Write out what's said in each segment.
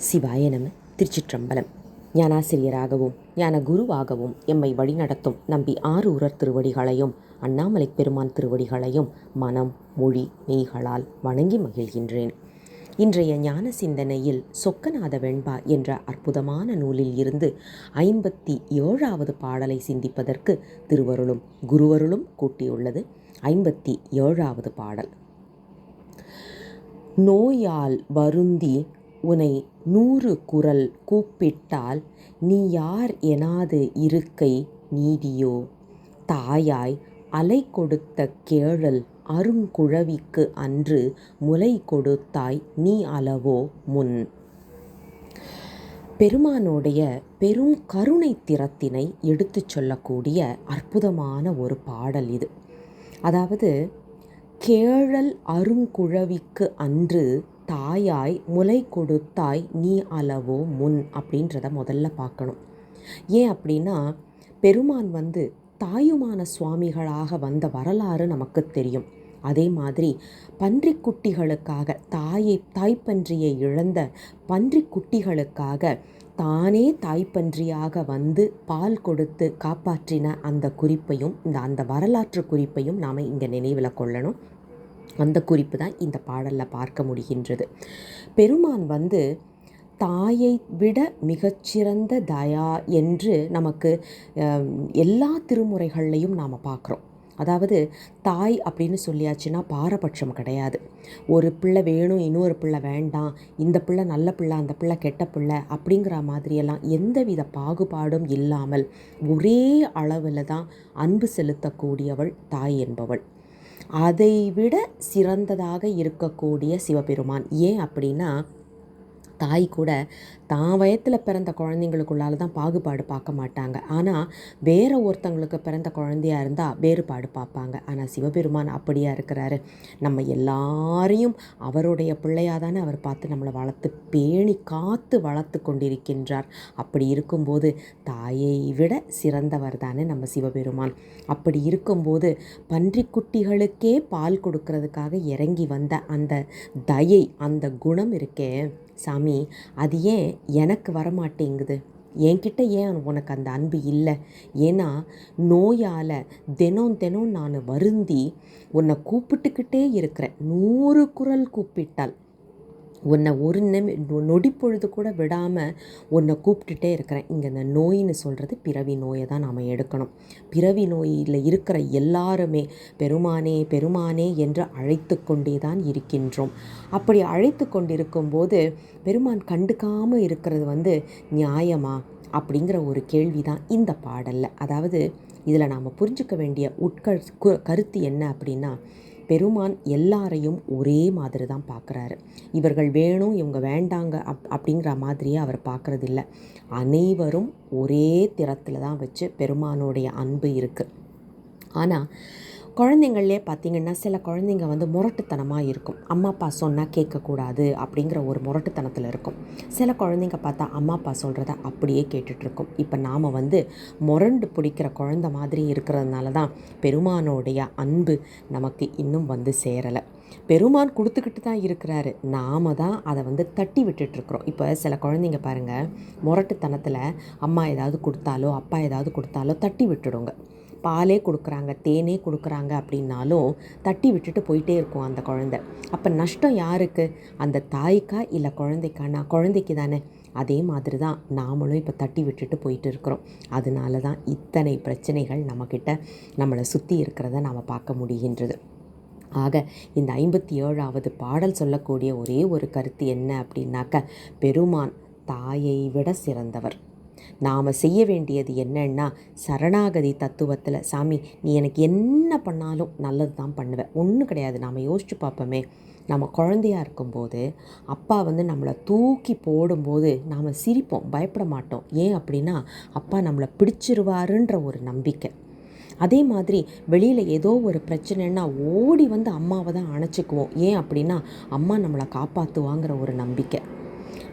சிவாய நம. திருச்சிற்றம்பலம். ஞானாசிரியராகவும் ஞான குருவாகவும் எம்மை வழிநடத்தும் நம்பி ஆரூரர் திருவடிகளையும் அண்ணாமலை பெருமான் திருவடிகளையும் மனம் மொழி மெய்களால் வணங்கி மகிழ்கின்றேன். இன்றைய ஞான சிந்தனையில் சொக்கநாத வெண்பா என்ற அற்புதமான நூலில் இருந்து 57வது பாடலை சிந்திப்பதற்கு திருவருளும் குருவருளும் கூட்டியுள்ளது. 57வது பாடல். நோயால் வருந்தி உனை 100 குரல் கூப்பிட்டால் நீ யார் எனாது இருக்கை நீதியோ, தாயாய் அலை கொடுத்த கேழல் அருங்குழவிக்கு அன்று முலை கொடுத்தாய் நீ அளவோ முன். பெருமானுடைய பெரும் கருணை திறத்தினை எடுத்துச் சொல்லக்கூடிய அற்புதமான ஒரு பாடல் இது. அதாவது, கேழல் அருங்குழவிக்கு அன்று தாயாய் முலை கொடுத்தாய் நீ அளவோ முன் அப்படின்றத முதல்ல பார்க்கணும். ஏன் அப்படின்னா, பெருமான் தாயுமான சுவாமிகளாக வந்த வரலாறு நமக்கு தெரியும். அதே மாதிரி பன்றிக்குட்டிகளுக்காக தாய்ப்பன்றியை இழந்த பன்றிக்குட்டிகளுக்காக தானே தாய்ப்பன்றியாக பால் கொடுத்து காப்பாற்றின அந்த குறிப்பையும் அந்த வரலாற்று குறிப்பையும் நாம் இங்கே நினைவில் கொள்ளணும். அந்த குறிப்பு தான் இந்த பாடலில் பார்க்க முடிகின்றது. பெருமான் தாயை விட மிகச்சிறந்த தயா என்று நமக்கு எல்லா திருமுறைகள்லையும் நாம் பார்க்குறோம். அதாவது, தாய் அப்படின்னு சொல்லியாச்சுன்னா பாரபட்சம் கிடையாது. ஒரு பிள்ளை வேணும், இன்னொரு பிள்ளை வேண்டாம், இந்த பிள்ளை நல்ல பிள்ளை, அந்த பிள்ளை கெட்ட பிள்ளை அப்படிங்கிற மாதிரியெல்லாம் எந்தவித பாகுபாடும் இல்லாமல் ஒரே அளவில் தான் அன்பு செலுத்தக்கூடியவள் தாய் என்பவள். அதைவிட சிறந்ததாக இருக்கக்கூடிய சிவபெருமான். ஏன் அப்படின்னா, தாய் கூட தான் வயத்தில் பிறந்த குழந்தைங்களுக்குள்ளால தான் பாகுபாடு பார்க்க மாட்டாங்க. ஆனால் வேறு ஒருத்தங்களுக்கு பிறந்த குழந்தையாக இருந்தால் வேறுபாடு பார்ப்பாங்க. ஆனால் சிவபெருமான் அப்படியா இருக்கிறாரு. நம்ம எல்லாரையும் அவருடைய பிள்ளையாக தானே அவர் பார்த்து நம்மளை வளர்த்து பேணி காத்து வளர்த்து கொண்டிருக்கின்றார். அப்படி இருக்கும்போது தாயை விட சிறந்தவர் தானே நம்ம சிவபெருமான். அப்படி இருக்கும்போது பன்றிக்குட்டிகளுக்கே பால் கொடுக்கறதுக்காக இறங்கி வந்த அந்த தயை, அந்த குணம் இருக்கே சாமி, அது ஏன் எனக்கு வரமாட்டேங்குது? என்கிட்ட ஏன் உனக்கு அந்த அன்பு இல்லை? ஏன்னா நோயால் தினம் நான் வருந்தி உன்னை கூப்பிட்டுக்கிட்டே இருக்கிறேன். 100 குரல் கூப்பிட்டால் உன்னை ஒரு நொடி பொழுது கூட விடாமல் உன்னை கூப்பிட்டுட்டே இருக்கிறேன். இங்கே இந்த நோயின்னு சொல்கிறது பிறவி நோயை தான் நாம் எடுக்கணும். பிறவி நோயில் இருக்கிற எல்லாருமே பெருமானே பெருமானே என்று அழைத்து கொண்டே தான் இருக்கின்றோம். அப்படி அழைத்து கொண்டிருக்கும்போது பெருமான் கண்டுக்காமல் இருக்கிறது நியாயமா அப்படிங்கிற ஒரு கேள்வி தான் இந்த பாடலில். அதாவது, இதில் நாம் புரிஞ்சுக்க வேண்டிய கருத்து என்ன அப்படின்னா, பெருமான் எல்லாரையும் ஒரே மாதிரி தான் பார்க்குறாரு. இவர்கள் வேணும், இவங்க வேண்டாங்க அப்படிங்கிற மாதிரியே அவர் பார்க்குறதில்ல. அனைவரும் ஒரே திறத்தில் தான் வச்சு பெருமானுடைய அன்பு இருக்குது. ஆனால் குழந்தைங்கள்லே பார்த்திங்கன்னா, சில குழந்தைங்க முரட்டுத்தனமாக இருக்கும். அம்மா அப்பா சொன்னால் கேட்கக்கூடாது அப்படிங்கிற ஒரு முரட்டுத்தனத்தில் இருக்கும். சில குழந்தைங்க பார்த்தா அம்மா அப்பா சொல்கிறத அப்படியே கேட்டுட்ருக்கும். இப்போ நாம் முரண்டு பிடிக்கிற குழந்தை மாதிரி இருக்கிறதுனால தான் பெருமானோடைய அன்பு நமக்கு இன்னும் சேரலை. பெருமான் கொடுத்துக்கிட்டு தான் இருக்கிறாரு, நாம் தான் அதை தட்டி விட்டுட்ருக்குறோம். இப்போ சில குழந்தைங்க பாருங்கள், முரட்டுத்தனத்தில் அம்மா ஏதாவது கொடுத்தாலோ அப்பா ஏதாவது கொடுத்தாலோ தட்டி விட்டுடுங்க. பாலே கொடுக்குறாங்க, தேனே கொடுக்குறாங்க அப்படின்னாலும் தட்டி விட்டுட்டு போயிட்டே இருக்கும் அந்த குழந்தை. அப்போ நஷ்டம் யாருக்கு? அந்த தாய்க்கா இல்லை குழந்தைக்கானா? குழந்தைக்கு தானே. அதே மாதிரி தான் நாமளும் இப்போ தட்டி விட்டுட்டு போயிட்டு இருக்கிறோம். அதனால தான் இத்தனை பிரச்சனைகள் நம்மளை சுற்றி இருக்கிறத நாம் பார்க்க முடிகின்றது. ஆக இந்த 57வது பாடல் சொல்லக்கூடிய ஒரே ஒரு கருத்து என்ன அப்படின்னாக்க, பெருமான் தாயை விட சிறந்தவர். நாம் செய்ய வேண்டியது என்னன்னா, சரணாகதி தத்துவத்தில், சாமி நீ எனக்கு என்ன பண்ணாலும் நல்லது தான் பண்ணுவேன், ஒன்றும் கிடையாது. நாம் யோசிச்சு பார்ப்போமே, நம்ம குழந்தையாக இருக்கும்போது அப்பா நம்மளை தூக்கி போடும்போது நாம் சிரிப்போம், பயப்பட மாட்டோம். ஏன் அப்படின்னா, அப்பா நம்மளை பிடிச்சிருவாருன்ற ஒரு நம்பிக்கை. அதே மாதிரி வெளியில் ஏதோ ஒரு பிரச்சனைன்னா ஓடி அம்மாவை தான் அணைச்சிக்குவோம். ஏன் அப்படின்னா, அம்மா நம்மளை காப்பாற்றுவாங்கிற ஒரு நம்பிக்கை.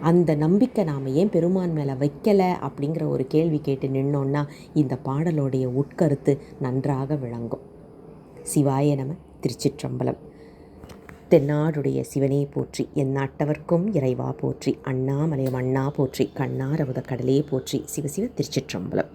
அந்த நம்பிக்கை நாம் ஏன் பெருமான் மேலே வைக்கலை அப்படிங்கிற ஒரு கேள்வி கேட்டு நின்னோன்னா இந்த பாடலோடைய உட்கருத்து நன்றாக விளங்கும். சிவாய நம. திருச்சிற்றம்பலம். தென்னாடுடைய சிவனே போற்றி, என் நாட்டவர்க்கும் இறைவா போற்றி, அண்ணாமலையம் அண்ணா போற்றி, கண்ணாரமுத கடலே போற்றி. சிவசிவ திருச்சிற்றம்பலம்.